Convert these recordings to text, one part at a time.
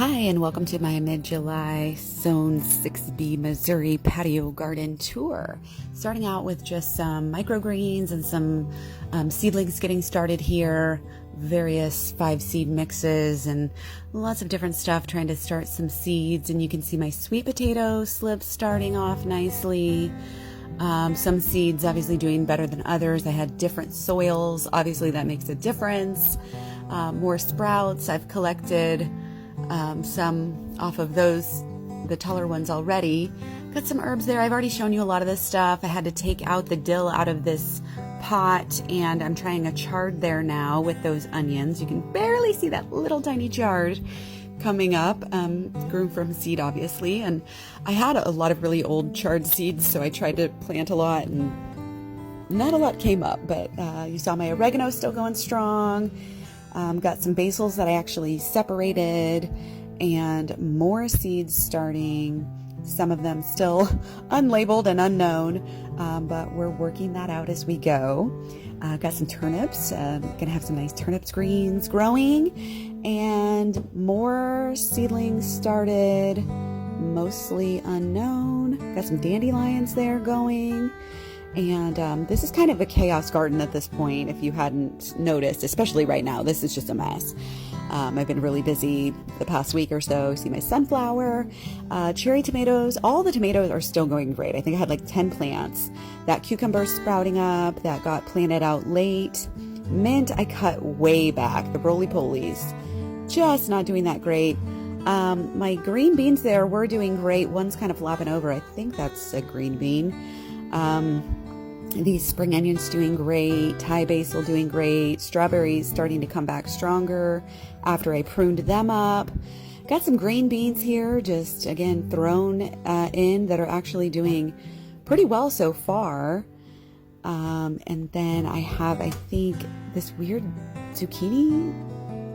Hi, and welcome to my mid-July Zone 6B Missouri patio garden tour. Starting out with just some microgreens and some seedlings getting started here, various 5-seed mixes and lots of different stuff, trying to start some seeds. And you can see my sweet potato slips starting off nicely. Some seeds obviously doing better than others. I had different soils. Obviously that makes a difference. More sprouts. I've collected some off of those, the taller ones already. Got some herbs there. I've already shown you a lot of this stuff. I had to take out the dill out of this pot, and I'm trying a chard there now with those onions. You can barely see that little tiny chard coming up. Grew from seed, obviously, and I had a lot of really old chard seeds, so I tried to plant a lot, and not a lot came up, but you saw my oregano still going strong. Got some basils that I actually separated, and more seeds starting, some of them still unlabeled and unknown, but we're working that out as we go. Got some turnips, gonna have some nice turnips greens growing, and more seedlings started, mostly unknown. Got some dandelions there going. And this is kind of a chaos garden at this point, if you hadn't noticed, especially right now. This is just a mess. I've been really busy the past week or so. See my sunflower, cherry tomatoes. All the tomatoes are still going great. I think I had like 10 plants. That cucumber sprouting up, that got planted out late. Mint, I cut way back. The roly-polies, just not doing that great. My green beans there were doing great. One's kind of flopping over. I think that's a green bean. These spring onions doing great, Thai basil doing great, strawberries starting to come back stronger after I pruned them up. Got some green beans here, just again thrown in, that are actually doing pretty well so far. And then I have, I think, this weird zucchini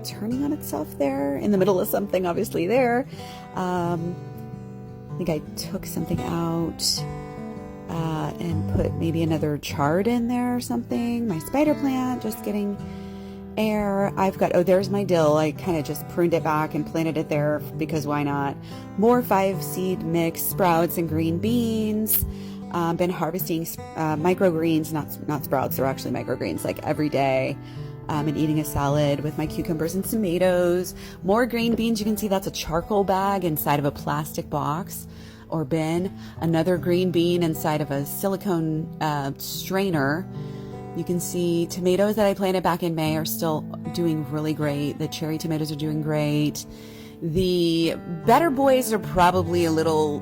turning on itself there in the middle of something, obviously there. I think I took something out and put maybe another chard in there or something. My spider plant just getting air. I've got, there's my dill. I kind of just pruned it back and planted it there because why not? More 5-seed mix sprouts and green beans. Been harvesting microgreens, not sprouts. They're actually microgreens, like every day. And eating a salad with my cucumbers and tomatoes. More green beans. You can see that's a charcoal bag inside of a plastic box or bin. Another green bean inside of a silicone strainer. You can see tomatoes that I planted back in May are still doing really great. The cherry tomatoes are doing great. The better boys are probably a little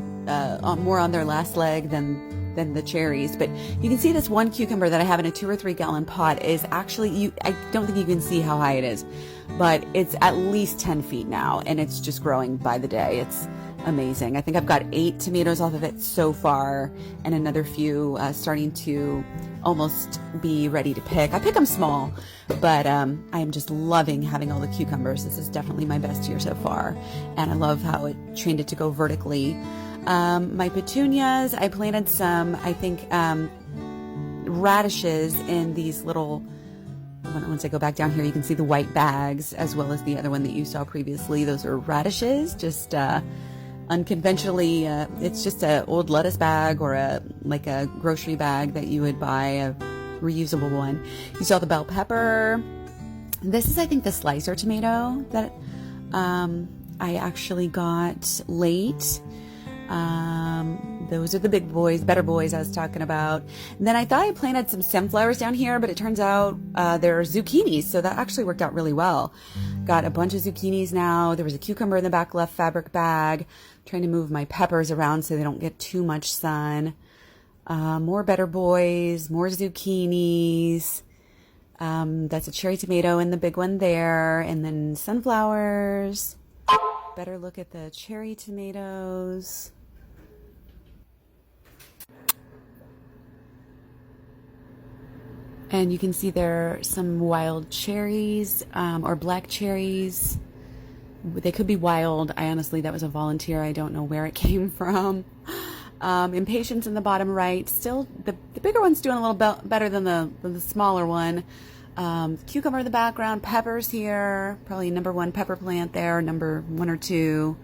more on their last leg than the cherries, but you can see this one cucumber that I have in a 2 or 3 gallon pot is actually, I don't think you can see how high it is, but it's at least 10 feet now, and it's just growing by the day. It's amazing. I think I've got 8 tomatoes off of it so far, and another few starting to almost be ready to pick. I pick them small, but I am just loving having all the cucumbers. This is definitely my best year so far, and I love how it trained it to go vertically. My petunias, I planted some, I think, radishes in these little, once I go back down here, you can see the white bags, as well as the other one that you saw previously. Those are radishes, just unconventionally. It's just an old lettuce bag or like a grocery bag that you would buy, a reusable one. You saw the bell pepper. This is, I think, the slicer tomato that I actually got late. Those are the big boys, better boys I was talking about. And then I thought I planted some sunflowers down here, but it turns out they're zucchinis, so that actually worked out really well. Got a bunch of zucchinis now. There was a cucumber in the back left fabric bag. Trying to move my peppers around so they don't get too much sun. More better boys, more zucchinis. That's a cherry tomato in the big one there, and then sunflowers. Better look at the cherry tomatoes. And you can see there are some wild cherries, or black cherries. They could be wild. I honestly, that was a volunteer. I don't know where it came from. Impatiens in the bottom right. Still, the bigger one's doing a little better than the smaller one. Cucumber in the background, peppers here, probably number 1 pepper plant there, number 1 or 2.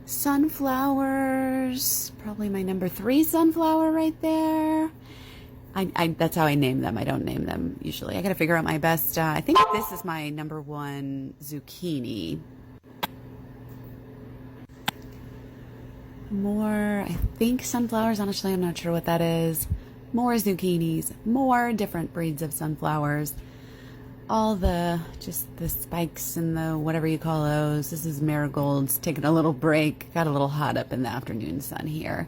Sunflowers, probably my number 3 sunflower right there. That's how I name them. I don't name them usually. I got to figure out my best. I think this is my number 1 zucchini. More, I think sunflowers. Honestly, I'm not sure what that is. More zucchinis, more different breeds of sunflowers. All just the spikes and the whatever you call those. This is marigolds, taking a little break. Got a little hot up in the afternoon sun here.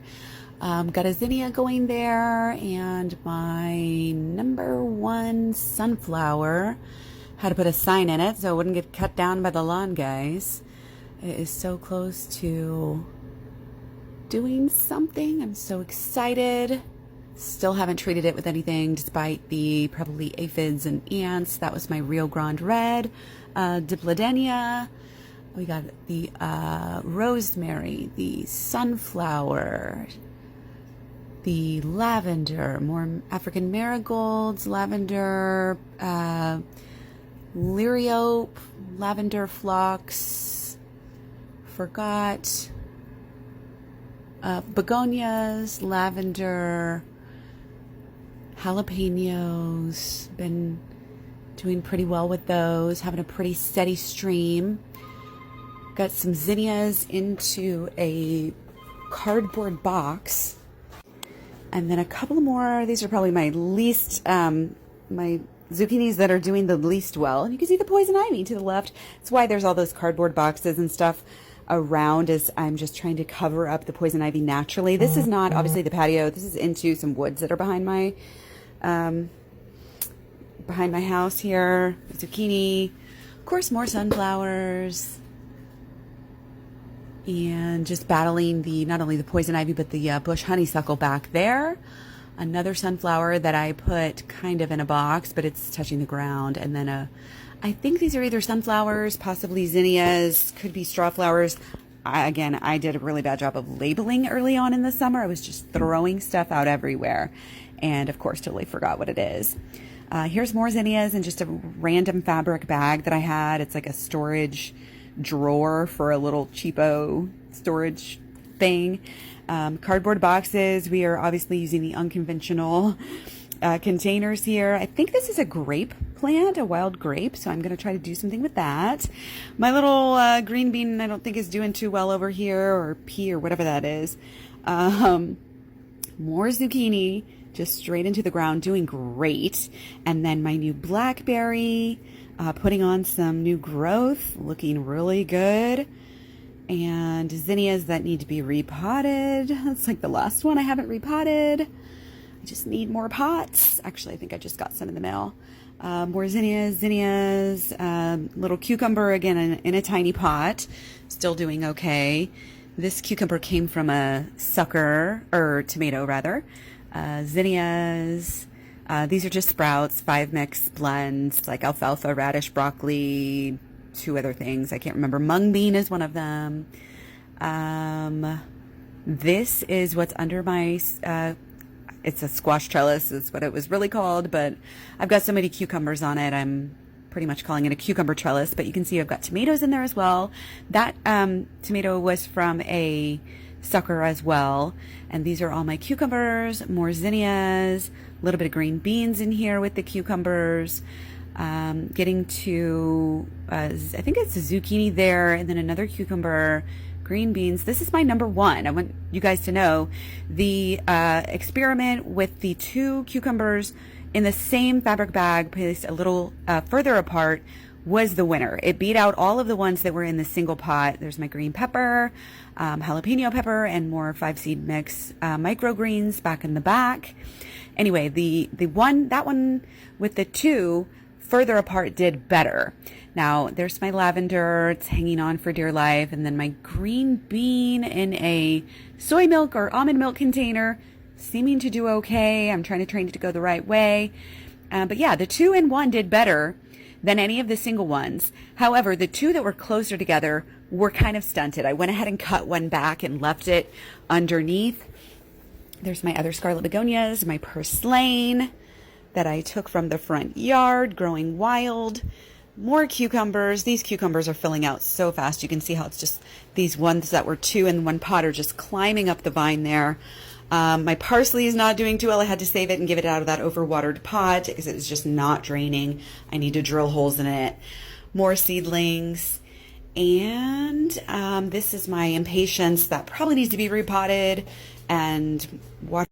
Got a zinnia going there, and my number 1 sunflower. Had to put a sign in it so it wouldn't get cut down by the lawn guys. It is so close to doing something. I'm so excited. Still haven't treated it with anything despite the probably aphids and ants. That was my Rio Grande Red, Dipladenia. We got the rosemary, the sunflower, the lavender, more African marigolds, lavender, liriope, lavender phlox, forgot, begonias, lavender, jalapenos. Been doing pretty well with those, having a pretty steady stream. Got some zinnias into a cardboard box. And then a couple more. These are probably my least, my zucchinis that are doing the least well. And you can see the poison ivy to the left. That's why there's all those cardboard boxes and stuff around, as I'm just trying to cover up the poison ivy naturally. This is not obviously the patio. This is into some woods that are behind my house here. Zucchini, of course, more sunflowers. And just battling not only the poison ivy, but the bush honeysuckle back there. Another sunflower that I put kind of in a box, but it's touching the ground. And then I think these are either sunflowers, possibly zinnias, could be straw flowers. I did a really bad job of labeling early on in the summer. I was just throwing stuff out everywhere. And of course, totally forgot what it is. Here's more zinnias in just a random fabric bag that I had. It's like a storage drawer for a little cheapo storage thing. Cardboard boxes. We are obviously using the unconventional containers here. I think this is a grape plant, a wild grape, so I'm going to try to do something with that. My little green bean I don't think is doing too well over here, or pea or whatever that is. More zucchini just straight into the ground, doing great. And then my new blackberry, putting on some new growth, looking really good. And zinnias that need to be repotted. That's like the last one I haven't repotted. I just need more pots. Actually, I think I just got some in the mail. More zinnias, little cucumber again in a tiny pot. Still doing okay. This cucumber came from a sucker, or tomato rather. Zinnias. These are just sprouts, 5 mix blends, like alfalfa, radish, broccoli, 2 other things. I can't remember. Mung bean is one of them. This is what's under my, it's a squash trellis is what it was really called, but I've got so many cucumbers on it. I'm pretty much calling it a cucumber trellis, but you can see I've got tomatoes in there as well. That tomato was from a sucker as well. And these are all my cucumbers, more zinnias, a little bit of green beans in here with the cucumbers. Getting to, I think it's a zucchini there, and then another cucumber, green beans. This is my number 1. I want you guys to know the experiment with the 2 cucumbers in the same fabric bag, placed a little further apart, was the winner. It beat out all of the ones that were in the single pot. There's my green pepper, jalapeno pepper, and more 5-seed mix microgreens back in the back. Anyway, that one with the 2 further apart did better. Now there's my lavender, it's hanging on for dear life, and then my green bean in a soy milk or almond milk container, seeming to do okay. I'm trying to train it to go the right way. But yeah, the 2 and 1 did better than any of the single ones. However, the 2 that were closer together were kind of stunted. I went ahead and cut one back and left it underneath. There's my other scarlet begonias, my purslane, that I took from the front yard, growing wild. More cucumbers. These cucumbers are filling out so fast. You can see how it's just these ones that were 2 in 1 pot are just climbing up the vine there. My parsley is not doing too well. I had to save it and give it out of that overwatered pot because it was just not draining. I need to drill holes in it. More seedlings. And this is my impatiens that probably needs to be repotted and water.